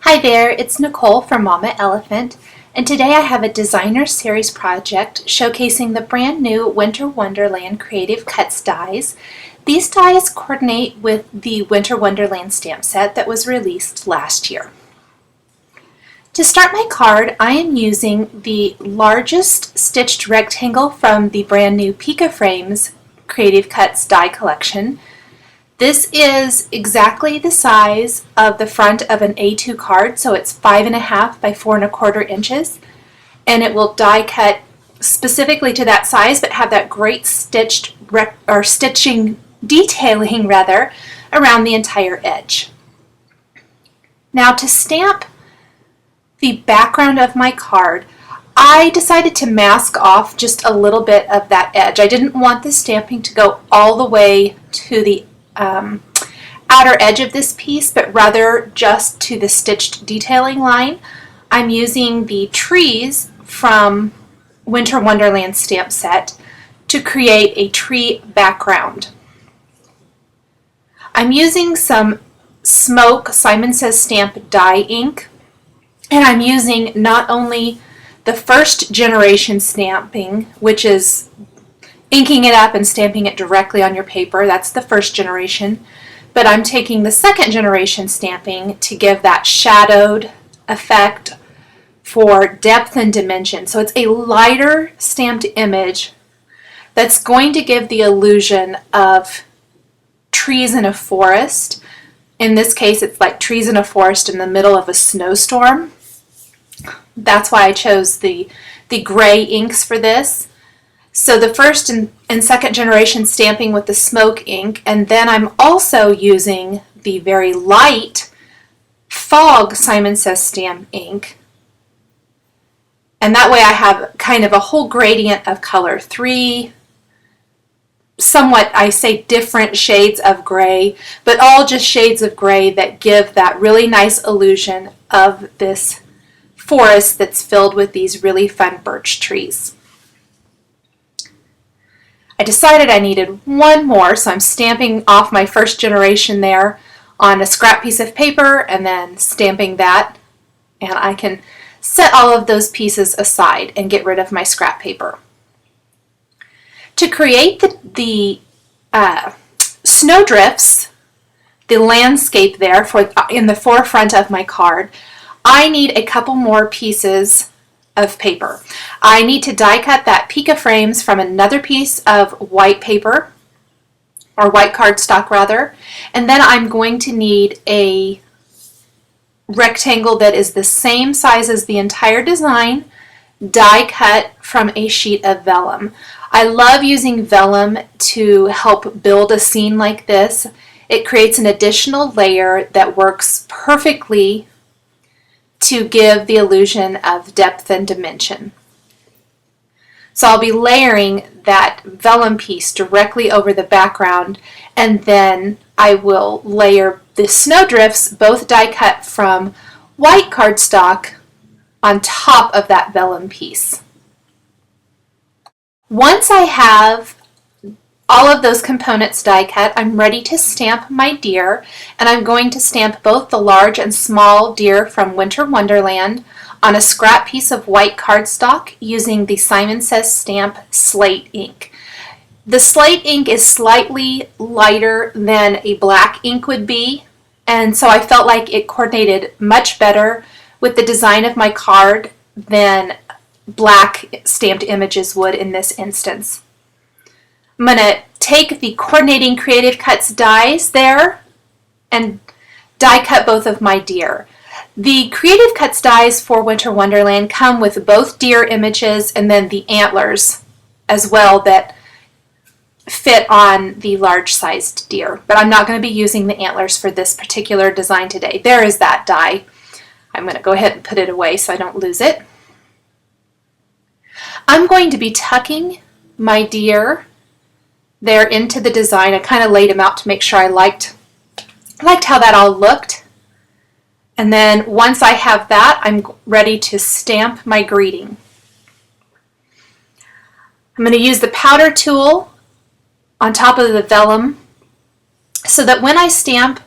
Hi there, it's Nicole from Mama Elephant, and today I have a designer series project showcasing the brand new Winter Wonderland Creative Cuts dies. These dies coordinate with the Winter Wonderland stamp set that was released last year. To start my card, I am using the largest stitched rectangle from the brand new Pika Frames Creative Cuts die collection. This is exactly the size of the front of an A2 card, so it's 5.5 by 4.25 inches, and it will die cut specifically to that size, but have that great stitching detailing around the entire edge. Now to stamp the background of my card, I decided to mask off just a little bit of that edge. I didn't want the stamping to go all the way to the outer edge of this piece, but rather just to the stitched detailing line. I'm using the trees from Winter Wonderland stamp set to create a tree background. I'm using some Smoke Simon Says Stamp die ink, and I'm using not only the first generation stamping, which is inking it up and stamping it directly on your paper. That's the first generation. But I'm taking the second generation stamping to give that shadowed effect for depth and dimension. So it's a lighter stamped image that's going to give the illusion of trees in a forest. In this case, it's like trees in a forest in the middle of a snowstorm. That's why I chose the gray inks for this. So the first and second generation stamping with the smoke ink, and then I'm also using the very light Fog Simon Says Stamp ink. And that way I have kind of a whole gradient of color, three somewhat, I say, different shades of gray, but all just shades of gray that give that really nice illusion of this forest that's filled with these really fun birch trees. I decided I needed one more, so I'm stamping off my first generation there on a scrap piece of paper and then stamping that, and I can set all of those pieces aside and get rid of my scrap paper. To create the snowdrifts, the landscape there in the forefront of my card, I need a couple more pieces of paper. I need to die cut that Pika Frames from another piece of white paper, or white cardstock rather, and then I'm going to need a rectangle that is the same size as the entire design, die cut from a sheet of vellum. I love using vellum to help build a scene like this. It creates an additional layer that works perfectly to give the illusion of depth and dimension. So I'll be layering that vellum piece directly over the background, and then I will layer the snowdrifts, both die cut from white cardstock, on top of that vellum piece. Once I have all of those components die cut, I'm ready to stamp my deer, and I'm going to stamp both the large and small deer from Winter Wonderland on a scrap piece of white cardstock using the Simon Says Stamp slate ink. The slate ink is slightly lighter than a black ink would be, and so I felt like it coordinated much better with the design of my card than black stamped images would in this instance. I'm going to take the coordinating Creative Cuts dies there and die cut both of my deer. The Creative Cuts dies for Winter Wonderland come with both deer images and then the antlers as well that fit on the large-sized deer. But I'm not going to be using the antlers for this particular design today. There is that die. I'm going to go ahead and put it away so I don't lose it. I'm going to be tucking my deer there into the design. I kind of laid them out to make sure I liked how that all looked. And then once I have that, I'm ready to stamp my greeting. I'm going to use the powder tool on top of the vellum so that when I stamp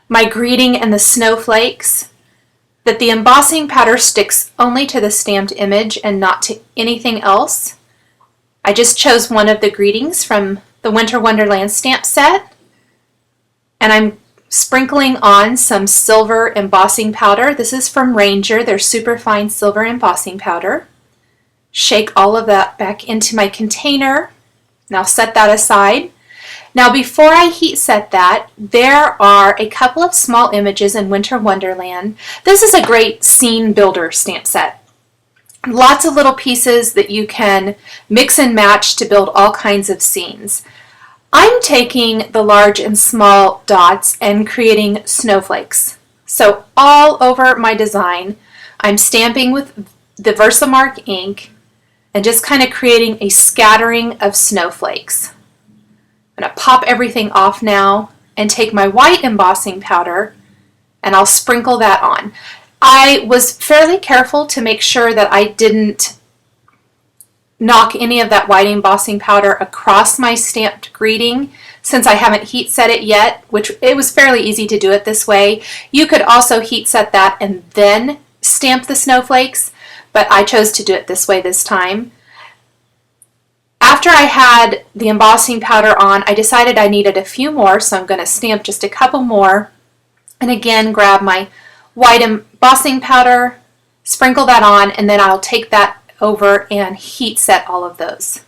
my greeting and the snowflakes, that the embossing powder sticks only to the stamped image and not to anything else. I just chose one of the greetings from the Winter Wonderland stamp set, and I'm sprinkling on some silver embossing powder. This is from Ranger, their super fine silver embossing powder. Shake all of that back into my container. Now set that aside. Now before I heat set that, there are a couple of small images in Winter Wonderland. This is a great scene builder stamp set. Lots of little pieces that you can mix and match to build all kinds of scenes. I'm taking the large and small dots and creating snowflakes. So all over my design, I'm stamping with the Versamark ink and just kind of creating a scattering of snowflakes. I'm going to pop everything off now and take my white embossing powder and I'll sprinkle that on. I was fairly careful to make sure that I didn't knock any of that white embossing powder across my stamped greeting since I haven't heat set it yet, which it was fairly easy to do it this way. You could also heat set that and then stamp the snowflakes, but I chose to do it this way this time. After I had the embossing powder on, I decided I needed a few more, so I'm going to stamp just a couple more. And again, grab my white embossing powder, sprinkle that on, and then I'll take that over and heat set all of those.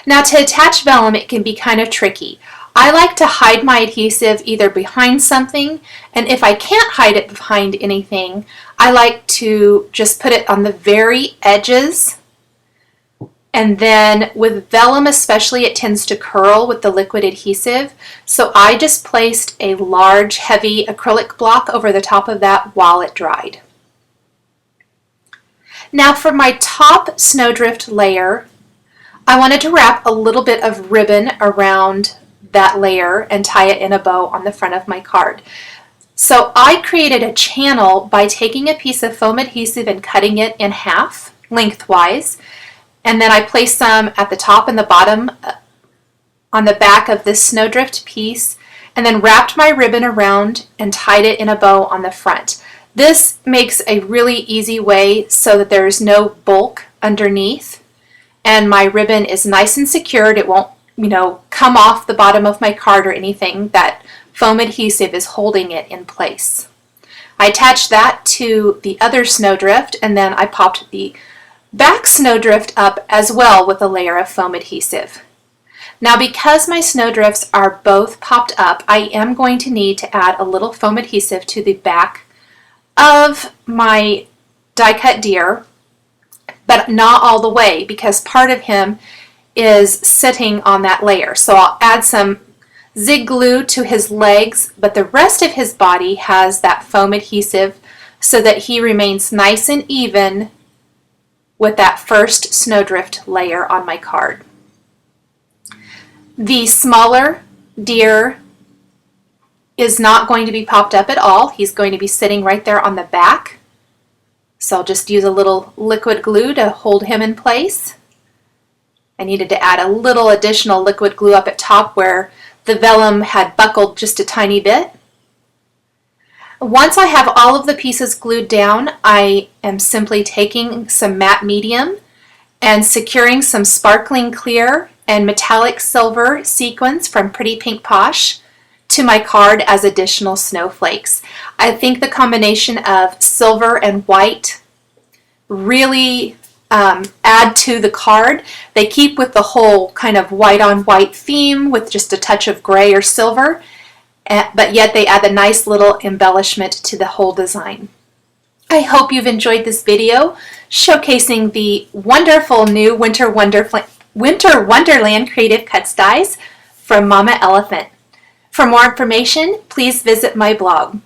Now to attach vellum, it can be kind of tricky. I like to hide my adhesive either behind something, and if I can't hide it behind anything, I like to just put it on the very edges. And then with vellum especially, it tends to curl with the liquid adhesive. So I just placed a large, heavy acrylic block over the top of that while it dried. Now for my top snowdrift layer, I wanted to wrap a little bit of ribbon around that layer and tie it in a bow on the front of my card. So I created a channel by taking a piece of foam adhesive and cutting it in half lengthwise. And then I placed some at the top and the bottom on the back of this snowdrift piece, and then wrapped my ribbon around and tied it in a bow on the front. This makes a really easy way so that there is no bulk underneath, and my ribbon is nice and secured. It won't, come off the bottom of my card or anything. That foam adhesive is holding it in place. I attached that to the other snowdrift, and then I popped the back snowdrift up as well with a layer of foam adhesive. Now because my snowdrifts are both popped up, I am going to need to add a little foam adhesive to the back of my die cut deer, but not all the way because part of him is sitting on that layer. So I'll add some zig glue to his legs, but the rest of his body has that foam adhesive so that he remains nice and even with that first snowdrift layer on my card. The smaller deer is not going to be popped up at all. He's going to be sitting right there on the back. So I'll just use a little liquid glue to hold him in place. I needed to add a little additional liquid glue up at top where the vellum had buckled just a tiny bit. Once I have all of the pieces glued down, I am simply taking some matte medium and securing some sparkling clear and metallic silver sequins from Pretty Pink Posh to my card as additional snowflakes. I think the combination of silver and white really add to the card. They keep with the whole kind of white on white theme with just a touch of gray or silver, but yet they add a nice little embellishment to the whole design. I hope you've enjoyed this video showcasing the wonderful new Winter Wonderland Creative Cuts dies from Mama Elephant. For more information, please visit my blog.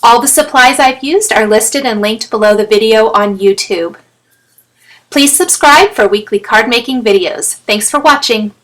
All the supplies I've used are listed and linked below the video on YouTube. Please subscribe for weekly card making videos. Thanks for watching.